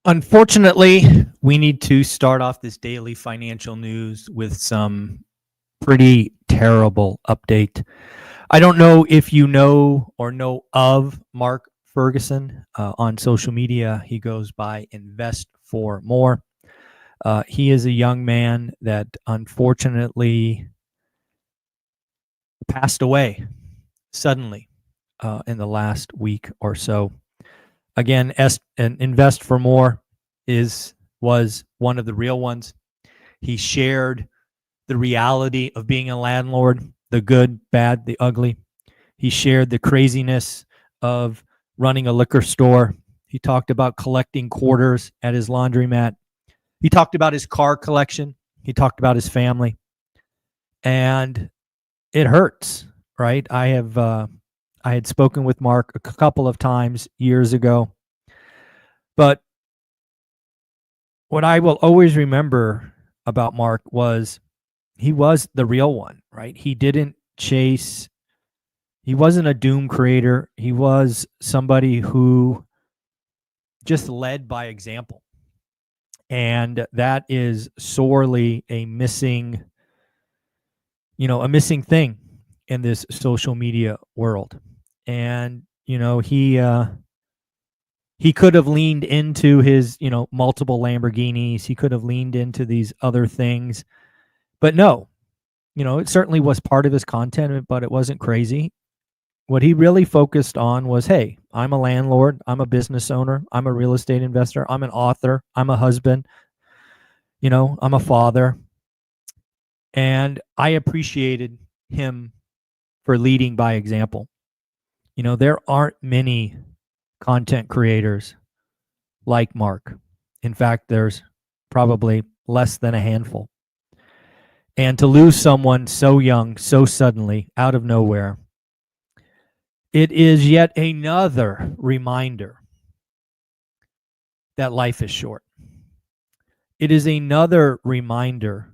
Unfortunately, we need to start off this daily financial news with some pretty terrible update. I don't know if you know or know of Mark Ferguson on social media. He goes by Invest for More. He is a young man that unfortunately passed away suddenly in the last week or so. Again, Invest for More was one of the real ones. He shared the reality of being a landlord, the good, bad, the ugly. He shared the craziness of running a liquor store. He talked about collecting quarters at his laundromat. He talked about his car collection. He talked about his family. And it hurts, right? I had spoken with Mark a couple of times years ago. But what I will always remember about Mark was he was the real one, right? He didn't chase, he wasn't a doom creator. He was somebody who just led by example. And that is sorely a missing thing in this social media world. And, he could have leaned into his, multiple Lamborghinis. He could have leaned into these other things. But no, it certainly was part of his content, but it wasn't crazy. What he really focused on was, hey, I'm a landlord. I'm a business owner. I'm a real estate investor. I'm an author. I'm a husband. I'm a father. And I appreciated him for leading by example. There aren't many content creators like Mark. In fact, there's probably less than a handful. And to lose someone so young, so suddenly, out of nowhere, it is yet another reminder that life is short. It is another reminder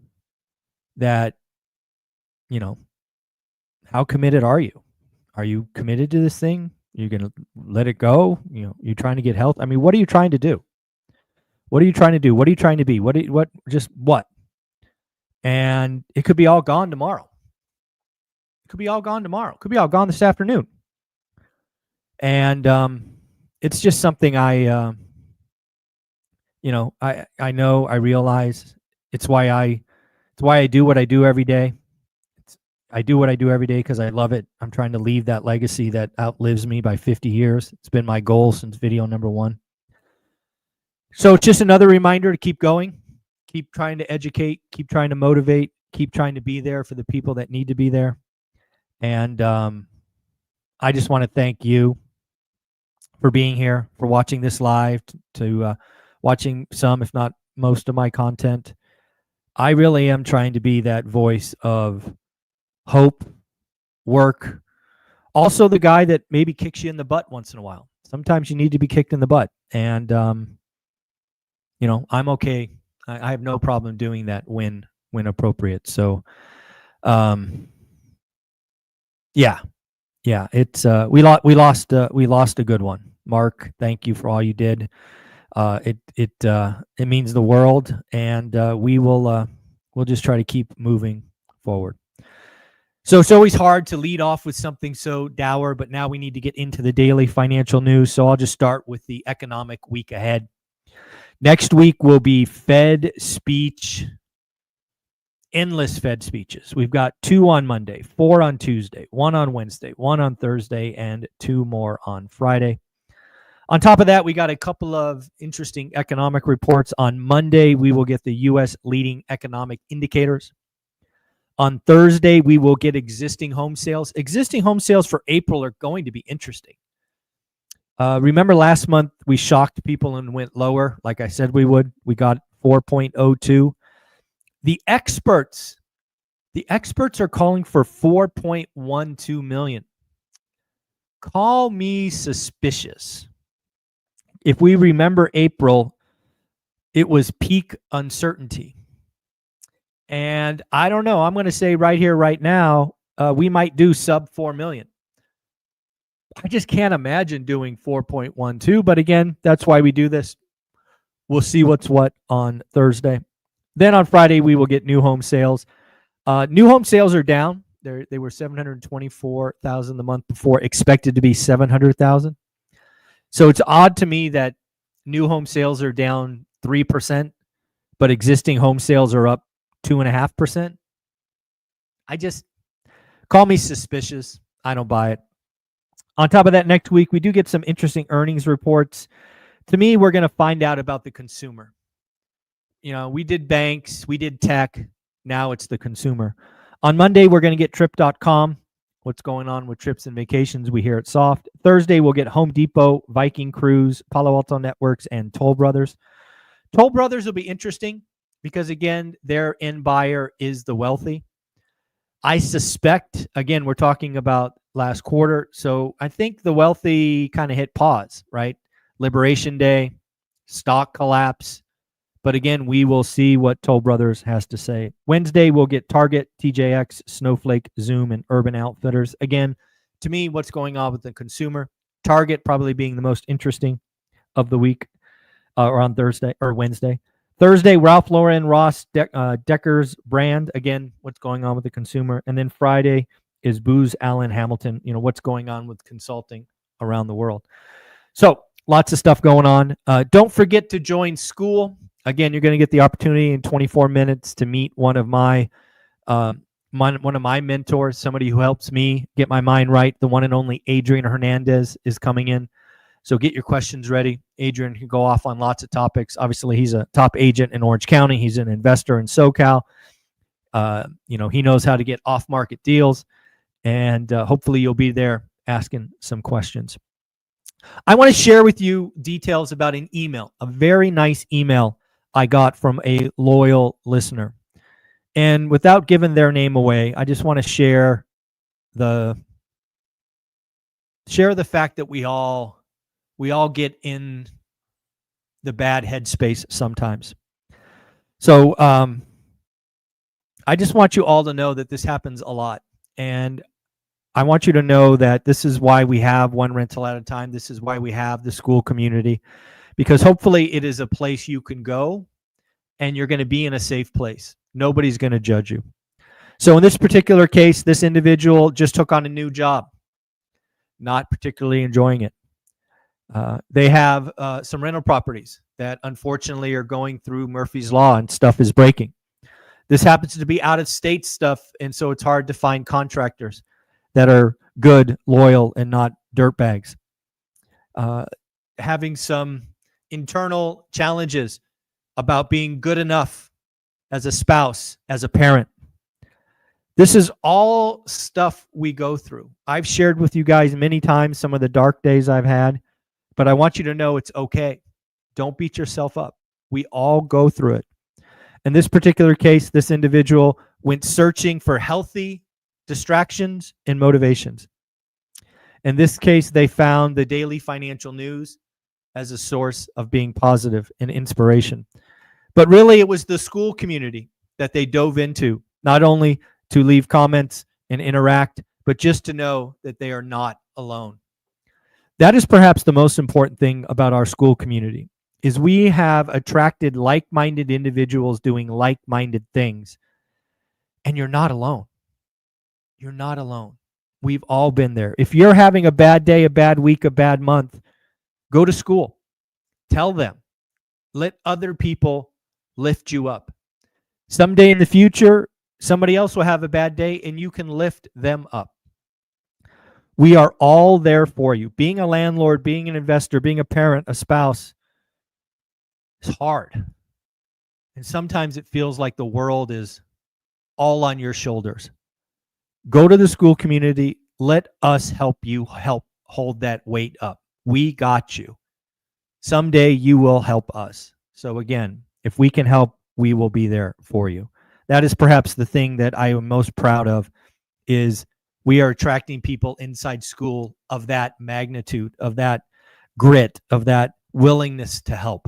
that, how committed are you? Are you committed to this thing? You're going to let it go? You're trying to get health. I mean, what are you trying to do? What are you trying to do? What are you trying to be? What? And it could be all gone tomorrow. It could be all gone tomorrow. It could be all gone this afternoon. And it's just something I realize. It's why I do what I do every day. I do what I do every day because I love it. I'm trying to leave that legacy that outlives me by 50 years. It's been my goal since video number 1. So it's just another reminder to keep going, keep trying to educate, keep trying to motivate, keep trying to be there for the people that need to be there. And I just want to thank you for being here, for watching this live, to watching some, if not most of my content. I really am trying to be that voice of hope, work. Also the guy that maybe kicks you in the butt once in a while. Sometimes you need to be kicked in the butt. And, I'm okay. I have no problem doing that when appropriate. So, yeah, it's, we lost a good one. Mark, thank you for all you did. It means the world, and we'll just try to keep moving forward. So it's always hard to lead off with something so dour, but now we need to get into the daily financial news. So I'll just start with the economic week ahead. Next week will be Fed speech, endless Fed speeches. We've got 2 on Monday, 4 on Tuesday, 1 on Wednesday, 1 on Thursday, and 2 more on Friday. On top of that, we got a couple of interesting economic reports. On Monday, we will get the U.S. leading economic indicators. On Thursday, we will get existing home sales. Existing home sales for April are going to be interesting. Remember last month, we shocked people and went lower, like I said we would. We got 4.02. The experts are calling for 4.12 million. Call me suspicious. If we remember April, it was peak uncertainty. And I don't know. I'm going to say right here, right now, we might do sub 4 million. I just can't imagine doing 4.12. But again, that's why we do this. We'll see what's what on Thursday. Then on Friday, we will get new home sales. New home sales are down. They were 724,000 the month before, expected to be 700,000. So it's odd to me that new home sales are down 3%, but existing home sales are up 2.5%. I just, call me suspicious. I don't buy it. On top of that, next week, we do get some interesting earnings reports. To me, we're going to find out about the consumer. You know, we did banks, we did tech. Now it's the consumer. On Monday, we're going to get Trip.com. What's going on with trips and vacations? We hear it soft. Thursday, we'll get Home Depot, Viking Cruise, Palo Alto Networks, and Toll Brothers. Toll Brothers will be interesting because, again, their end buyer is the wealthy. I suspect, again, we're talking about last quarter, so I think the wealthy kind of hit pause, right? Liberation Day, stock collapse. But again, we will see what Toll Brothers has to say. Wednesday, we'll get Target, TJX, Snowflake, Zoom, and Urban Outfitters. Again, to me, what's going on with the consumer? Target probably being the most interesting of the week, or on Thursday or Wednesday. Thursday, Ralph Lauren, Ross, Decker's brand. Again, what's going on with the consumer? And then Friday is Booz Allen Hamilton. You know, what's going on with consulting around the world. So lots of stuff going on. Don't forget to join school. Again, you're going to get the opportunity in 24 minutes to meet one of my mentors, somebody who helps me get my mind right. The one and only Adrian Hernandez is coming in. So get your questions ready. Adrian can go off on lots of topics. Obviously, he's a top agent in Orange County. He's an investor in SoCal. You know, he knows how to get off-market deals, and hopefully you'll be there asking some questions. I want to share with you details about an email, a very nice email I got from a loyal listener. And without giving their name away, I just want to share the fact that we all get in the bad headspace sometimes. So I just want you all to know that this happens a lot. And I want you to know that this is why we have one rental at a time. This is why we have the school community, because hopefully it is a place you can go and you're going to be in a safe place. Nobody's going to judge you. So in this particular case, this individual just took on a new job, not particularly enjoying it. They have some rental properties that unfortunately are going through Murphy's Law and stuff is breaking. This happens to be out-of-state stuff, and so it's hard to find contractors that are good, loyal, and not dirtbags. Having some internal challenges about being good enough as a spouse, as a parent. This is all stuff we go through. I've shared with you guys many times some of the dark days I've had, but I want you to know it's okay. Don't beat yourself up. We all go through it. In this particular case, this individual went searching for healthy distractions and motivations. In this case, they found the daily financial news as a source of being positive and inspiration. But really, it was the school community that they dove into, not only to leave comments and interact, but just to know that they are not alone. That is perhaps the most important thing about our school community, is we have attracted like-minded individuals doing like-minded things. And you're not alone. You're not alone. We've all been there. If you're having a bad day, a bad week, a bad month, go to school. Tell them. Let other people lift you up. Someday in the future, somebody else will have a bad day and you can lift them up. We are all there for you. Being a landlord, being an investor, being a parent, a spouse is hard. And sometimes it feels like the world is all on your shoulders. Go to the school community. Let us help you help hold that weight up. We got you. Someday you will help us. So again, if we can help, we will be there for you. That is perhaps the thing that I am most proud of, is we are attracting people inside school of that magnitude, of that grit, of that willingness to help.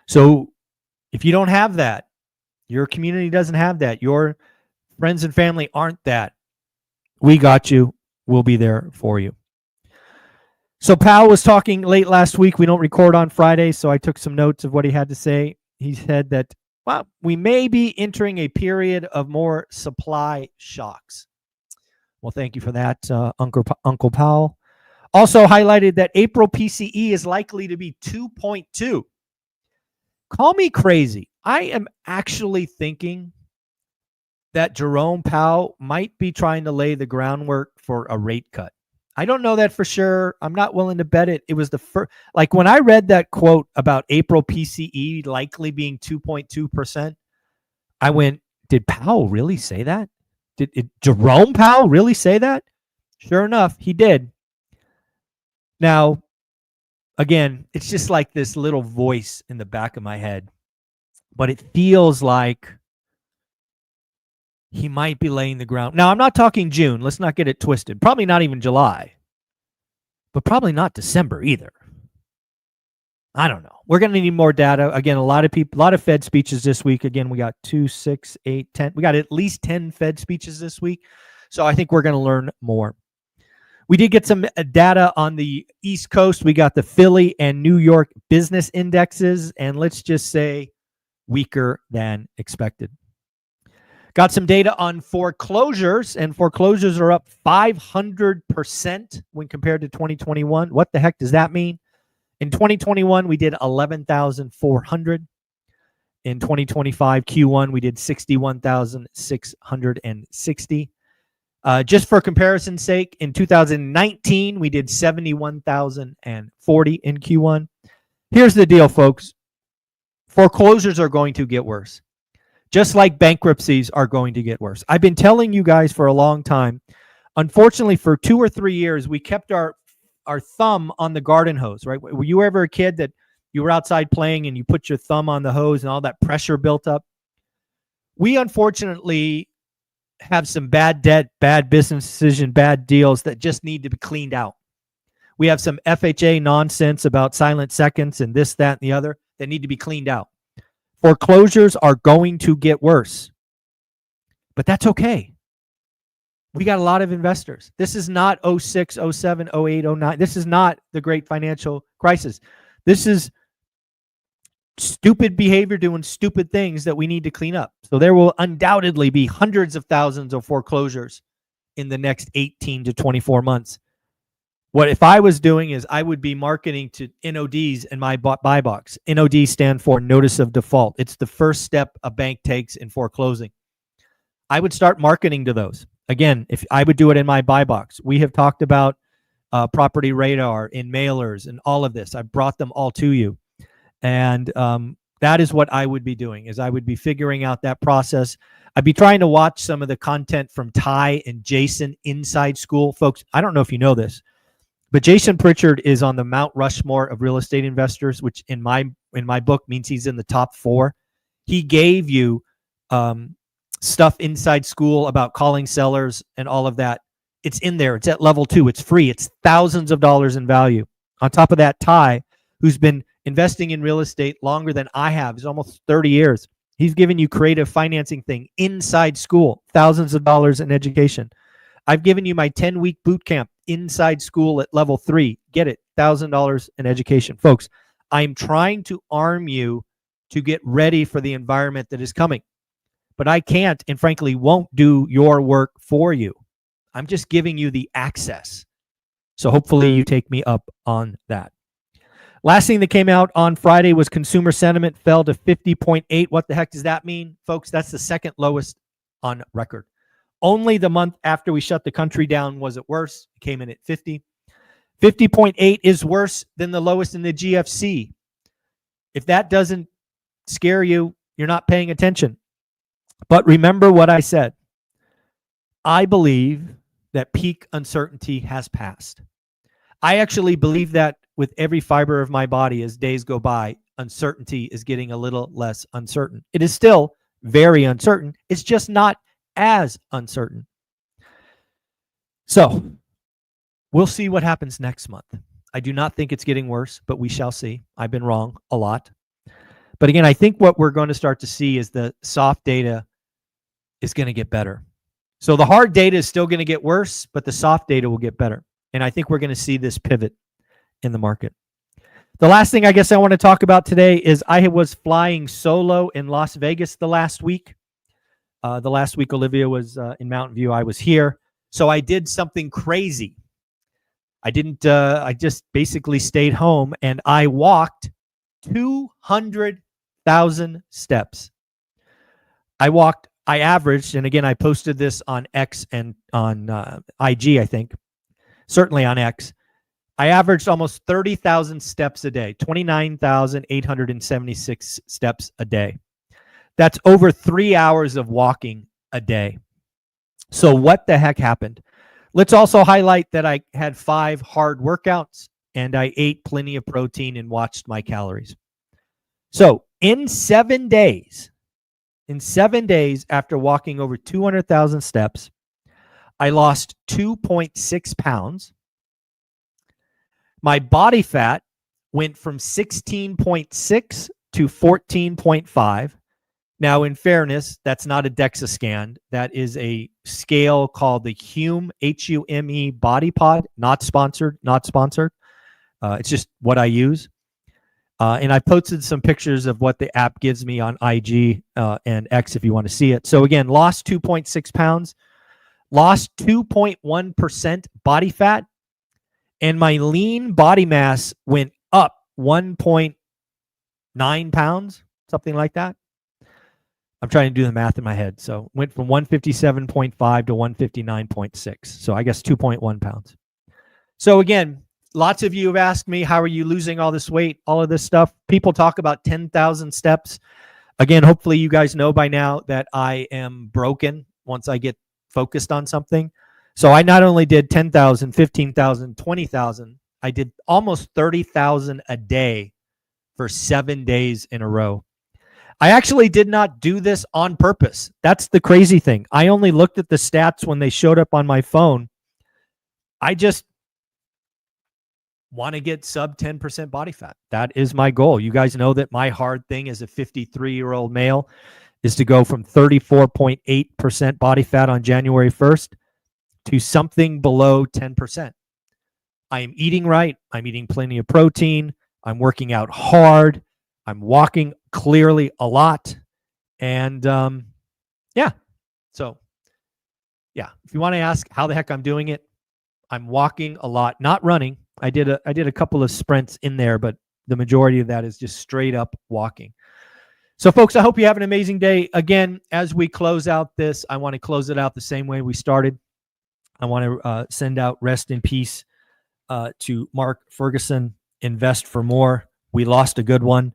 So if you don't have that, your community doesn't have that, your friends and family aren't that, we got you. We'll be there for you. So Powell was talking late last week. We don't record on Friday, so I took some notes of what he had to say. He said that, well, we may be entering a period of more supply shocks. Well, thank you for that, Uncle Powell. Also highlighted that April PCE is likely to be 2.2. Call me crazy. I am actually thinking that Jerome Powell might be trying to lay the groundwork for a rate cut. I don't know that for sure. I'm not willing to bet it. It was the first, like when I read that quote about April PCE likely being 2.2%, I went, did Powell really say that? Did Jerome Powell really say that? Sure enough, he did. Now, again, it's just like this little voice in the back of my head, but it feels like he might be laying the ground. Now, I'm not talking June. Let's not get it twisted. Probably not even July, but probably not December either. I don't know. We're going to need more data. Again, a lot of Fed speeches this week. Again, we got 2, 6, 8, 10. We got at least 10 Fed speeches this week. So I think we're going to learn more. We did get some data on the East Coast. We got the Philly and New York business indexes, and let's just say weaker than expected. Got some data on foreclosures, and foreclosures are up 500% when compared to 2021. What the heck does that mean? In 2021, we did 11,400. In 2025 Q1, we did 61,660. Just for comparison's sake, in 2019, we did 71,040 in Q1. Here's the deal, folks. Foreclosures are going to get worse. Just like bankruptcies are going to get worse. I've been telling you guys for a long time. Unfortunately, for 2 or 3 years, we kept our thumb on the garden hose, right? Were you ever a kid that you were outside playing and you put your thumb on the hose and all that pressure built up? We unfortunately have some bad debt, bad business decision, bad deals that just need to be cleaned out. We have some FHA nonsense about silent seconds and this, that, and the other that need to be cleaned out. Foreclosures are going to get worse, but that's okay. We got a lot of investors. This is not 06, 07, 08, 09. This is not the great financial crisis. This is stupid behavior doing stupid things that we need to clean up. So there will undoubtedly be hundreds of thousands of foreclosures in the next 18 to 24 months. What if I was doing is I would be marketing to NODs in my buy box. NODs stand for notice of default. It's the first step a bank takes in foreclosing. I would start marketing to those. Again, if I would do it in my buy box. We have talked about PropertyRadar in mailers and all of this. I brought them all to you. And that is what I would be doing, is I would be figuring out that process. I'd be trying to watch some of the content from Ty and Jason inside school. Folks, I don't know if you know this, but Jason Pritchard is on the Mount Rushmore of real estate investors, which in my book means he's in the top 4. He gave you stuff inside school about calling sellers and all of that. It's in there. It's at level 2. It's free. It's thousands of dollars in value. On top of that, Ty, who's been investing in real estate longer than I have, is almost 30 years. He's giving you creative financing thing inside school, thousands of dollars in education. I've given you my 10-week boot camp inside school at level 3. Get it, $1,000 in education. Folks, I'm trying to arm you to get ready for the environment that is coming. But I can't and frankly won't do your work for you. I'm just giving you the access. So hopefully you take me up on that. Last thing that came out on Friday was consumer sentiment fell to 50.8. What the heck does that mean? Folks, that's the second lowest on record. Only the month after we shut the country down was it worse. It came in at 50. 50.8 is worse than the lowest in the GFC. If that doesn't scare you, you're not paying attention. But remember what I said. I believe that peak uncertainty has passed. I actually believe that with every fiber of my body as days go by, uncertainty is getting a little less uncertain. It is still very uncertain. It's just not as uncertain. So we'll see what happens next month. I do not think it's getting worse, but we shall see. I've been wrong a lot. But again, I think what we're going to start to see is the soft data is going to get better. So the hard data is still going to get worse, but the soft data will get better. And I think we're going to see this pivot. in the market. The last thing I guess I want to talk about today is I was flying solo in Las Vegas the last week. The last week Olivia was in Mountain View. I was here. So I did something crazy. I just basically stayed home and I walked 200,000 steps. I averaged, and again, I posted this on X and on IG, I think, certainly on X. I averaged almost 30,000 steps a day, 29,876 steps a day. That's over 3 hours of walking a day. So what the heck happened? Let's also highlight that I had 5 hard workouts and I ate plenty of protein and watched my calories. So in 7 days after walking over 200,000 steps, I lost 2.6 pounds. My body fat went from 16.6 to 14.5. Now, in fairness, that's not a DEXA scan. That is a scale called the Hume, H-U-M-E Body Pod. Not sponsored, not sponsored. It's just what I use. And I posted some pictures of what the app gives me on IG and X if you want to see it. So again, lost 2.6 pounds, lost 2.1% body fat, and my lean body mass went up 1.9 pounds, something like that. I'm trying to do the math in my head. So went from 157.5 to 159.6. So I guess 2.1 pounds. So again, lots of you have asked me, how are you losing all this weight, all of this stuff? People talk about 10,000 steps. Again, hopefully you guys know by now that I am broken once I get focused on something. So I not only did 10,000, 15,000, 20,000, I did almost 30,000 a day for 7 days in a row. I actually did not do this on purpose. That's the crazy thing. I only looked at the stats when they showed up on my phone. I just want to get sub 10% body fat. That is my goal. You guys know that my hard thing as a 53-year-old male is to go from 34.8% body fat on January 1st to something below 10%. I am eating right. I'm eating plenty of protein. I'm working out hard. I'm walking clearly a lot. And yeah. So yeah, if you want to ask how the heck I'm doing it, I'm walking a lot, not running. I did a couple of sprints in there, but the majority of that is just straight up walking. So folks, I hope you have an amazing day. Again, as we close out this, I want to close it out the same way we started. I want to send out rest in peace to Mark Ferguson, Invest for More. We lost a good one.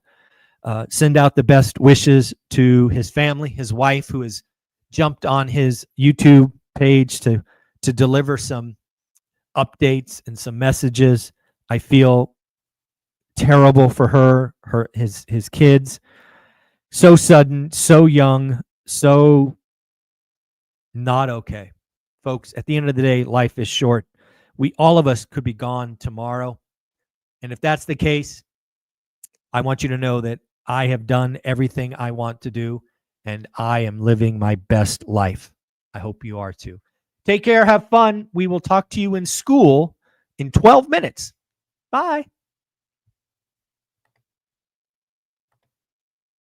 Send out the best wishes to his family, his wife, who has jumped on his YouTube page to deliver some updates and some messages. I feel terrible for his kids. So sudden, so young, so not okay. Folks, at the end of the day, life is short. All of us could be gone tomorrow. And if that's the case, I want you to know that I have done everything I want to do, and I am living my best life. I hope you are too. Take care. Have fun. We will talk to you in school in 12 minutes. Bye.